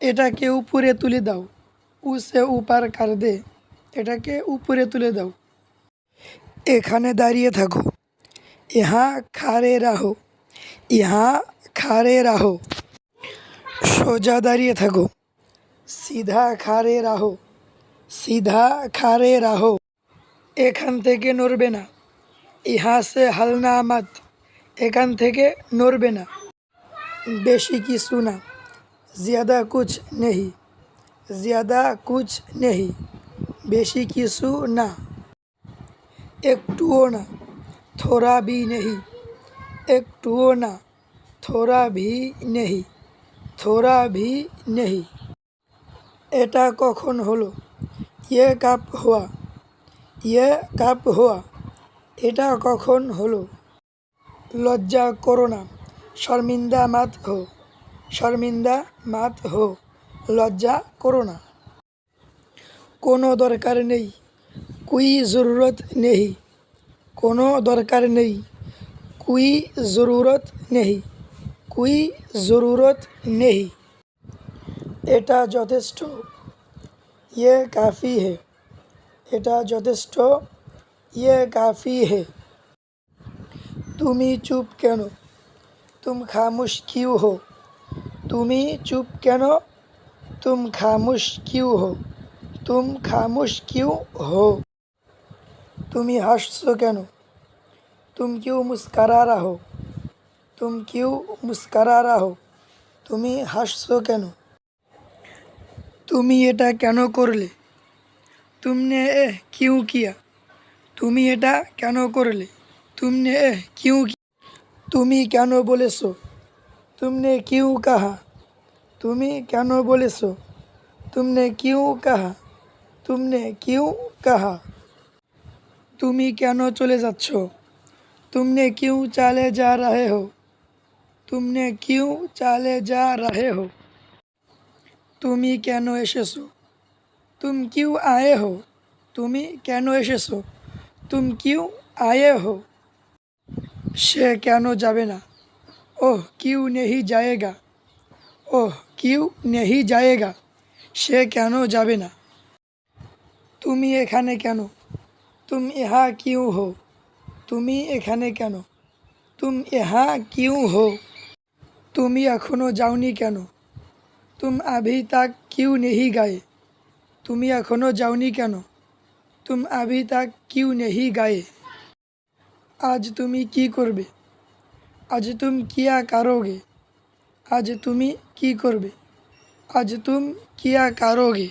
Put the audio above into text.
এটাকে উপরে তুলে দাও, উসে উপার কার দে, এটাকে উপরে তুলে দাও। এখানে দাঁড়িয়ে থাকো, ইহা খাড়ে রাহো, ইহা খাড়ে রাহো। সোজা দাঁড়িয়ে থাকো, সিধা খাড়ে রাহো, সিধা খাড়ে রাহো। এখান থেকে নড়বে না, ইহা সে হালনা মাত, এখান থেকে নড়বে না। বেশি কিছু না, ज़्यादा कुछ नहीं, ज़्यादा कुछ नहीं, বেশি কিছু না। একটুও না, थोड़ा भी नहीं, একটুও না, थोड़ा भी नहीं, थोड़ा भी नहीं। এটা কখন হলো, ये कब हुआ, ये कब हुआ, এটা কখন হলো। লজ্জা করো না, শর্মিন্দা মত হো, শর্মিন্দা মত হো, লজ্জা করো না। কোনো দরকার নেই, कोई ज़रूरत नहीं, কোনো দরকার নেই, कोई ज़रूरत नहीं, कोई ज़रूरत नहीं। এটা যথেষ্ট, ये काफ़ी है, এটা যথেষ্ট, ये काफ़ी है। তুমি চুপ কেন, तुम खामोश क्यों हो, তুমি চুপ কেন, तुम खामोश क्यों हो, तुम खामोश क्यों हो। তুমি হাসছো কেন, तुम क्यों मुस्करा रहा हो, तुम क्यों मुस्करा रहा हो, তুমি হাসছো কেন। তুমি এটা কেন করলে, तुमने एह क्यों किया, তুমি এটা কেন করলে, तुमने एह क्यों किया। তুমি কেন বলেছো, तुमने क्यों कहा, তুমি কেন বলেছো, तुमने क्यों कहा, तुमने क्यों कहा। তুমি কেন চলে যাচ্ছ, तुमने क्यों चले जा रहे हो, तुमने क्यों चले जा रहे हो। তুমি কেন এসেছো, तुम क्यों आए हो, তুমি কেন এসেছো, तुम क्यों आए हो। সে কেন যাবে না, ओह क्यों नहीं जाएगा, ओह क्यों नहीं जाएगा, সে কেন যাবে না। তুমি এখানে কেন, तुम यहाँ क्यों हो, তুমি এখানে কেন, तुम यहाँ क्यों हो। তুমি এখনো যাওনি কেন, तुम अभी तक क्यों नहीं गए, তুমি এখনো যাওনি কেন, तुम अभी तक क्यों नहीं गए। আজ তুমি কি করবে, आज तुम क्या करोगे, আজ তুমি কি করবে, आज तुम क्या करोगे।